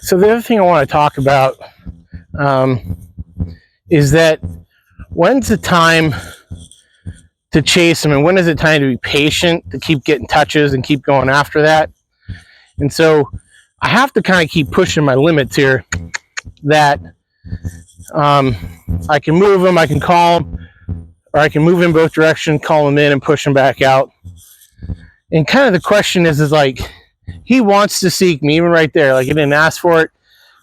So the other thing I want to talk about is that when's the time to chase him, and when is it time to be patient, to keep getting touches and keep going after that? And so I have to kind of keep pushing my limits here, that I can move him, I can call him, or I can move in both directions, call him in and push him back out. And kind of the question is like, he wants to seek me, even right there. Like, he didn't ask for it.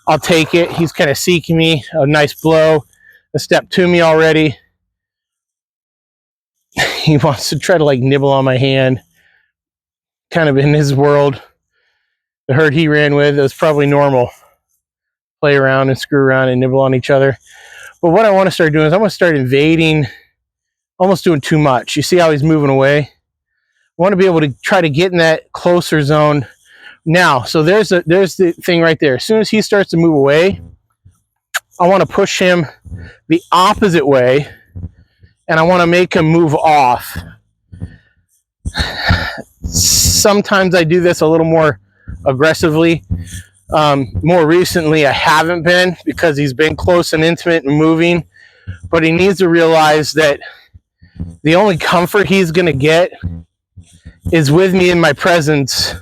I'll take it. He's kind of seeking me. A nice blow, a step to me already. He wants to try to like nibble on my hand. Kind of in his world, the herd he ran with, it was probably normal. Play around and screw around and nibble on each other. But what I want to start doing is I want to start invading, almost doing too much. You see how he's moving away? I want to be able to try to get in that closer zone now. So there's the thing right there. As soon as he starts to move away, I want to push him the opposite way, and I want to make him move off. Sometimes I do this a little more aggressively. More recently, I haven't been, because he's been close and intimate and moving. But he needs to realize that the only comfort he's going to get is with me in my presence.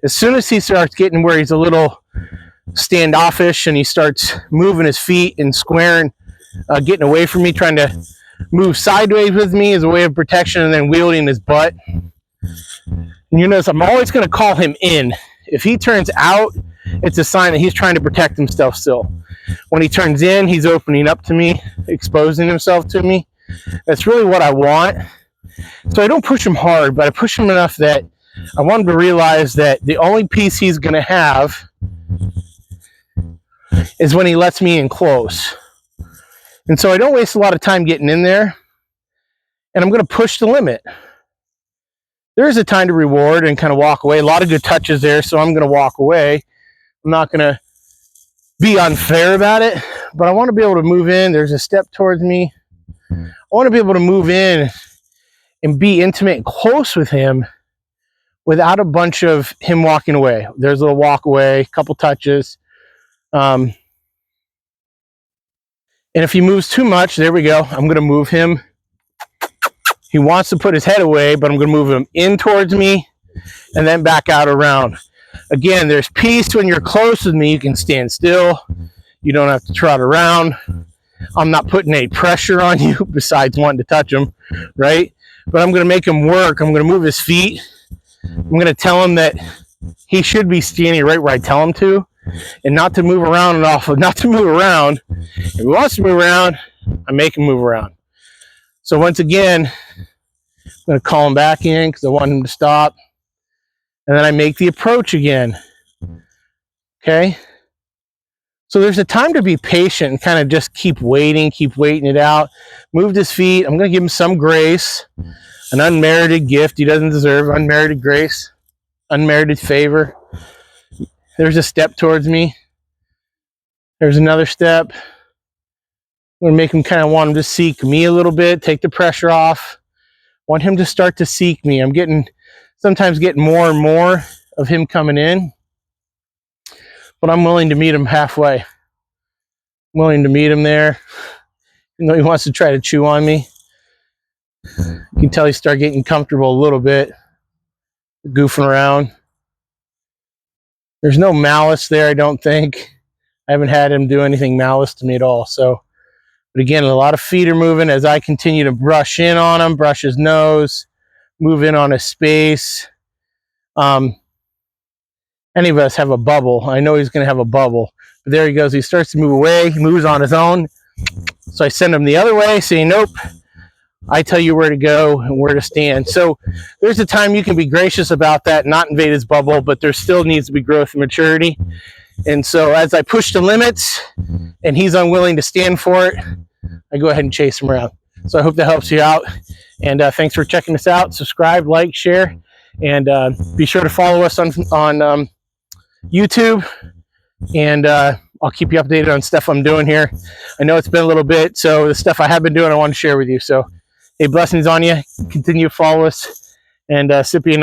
As soon as he starts getting where he's a little standoffish and he starts moving his feet and squaring, getting away from me, trying to move sideways with me as a way of protection, and then wielding his butt. And you notice I'm always going to call him in. If he turns out, it's a sign that he's trying to protect himself still. When he turns in, he's opening up to me, exposing himself to me. That's really what I want. So I don't push him hard, but I push him enough that I want him to realize that the only peace he's going to have is when he lets me in close. And so I don't waste a lot of time getting in there, and I'm going to push the limit. There is a time to reward and kind of walk away. A lot of good touches there, so I'm going to walk away. I'm not going to be unfair about it, but I want to be able to move in. There's a step towards me. I want to be able to move in and be intimate and close with him without a bunch of him walking away. There's a little walk away, a couple touches. And if he moves too much, there we go. I'm going to move him. He wants to put his head away, but I'm going to move him in towards me and then back out around. Again, there's peace when you're close with me. You can stand still. You don't have to trot around. I'm not putting any pressure on you besides wanting to touch him, right? But I'm going to make him work. I'm going to move his feet. I'm going to tell him that he should be standing right where I tell him to, and not to move around and off, not to move around. If he wants to move around, I make him move around. So once again, I'm going to call him back in because I want him to stop. And then I make the approach again. Okay? So there's a time to be patient and kind of just keep waiting it out. Moved his feet. I'm going to give him some grace, an unmerited gift he doesn't deserve, unmerited grace, unmerited favor. There's a step towards me. There's another step. I'm going to make him kind of want him to seek me a little bit, take the pressure off. Want him to start to seek me. I'm sometimes getting more and more of him coming in, but I'm willing to meet him halfway. I'm willing to meet him there, even though he wants to try to chew on me. You can tell he started getting comfortable a little bit, goofing around. There's no malice there, I don't think. I haven't had him do anything malice to me at all. So, but again, a lot of feet are moving as I continue to brush in on him, brush his nose, move in on his space. Any of us have a bubble. I know he's going to have a bubble. But there he goes. He starts to move away. He moves on his own. So I send him the other way, saying, nope. I tell you where to go and where to stand. So there's a time you can be gracious about that, not invade his bubble, but there still needs to be growth and maturity. And so as I push the limits and he's unwilling to stand for it, I go ahead and chase him around. So I hope that helps you out. And thanks for checking us out. Subscribe, like, share, and be sure to follow us on YouTube. And I'll keep you updated on stuff I'm doing here. I know it's been a little bit, so the stuff I have been doing, I want to share with you. So, hey, blessings on you. Continue to follow us. And Sippy and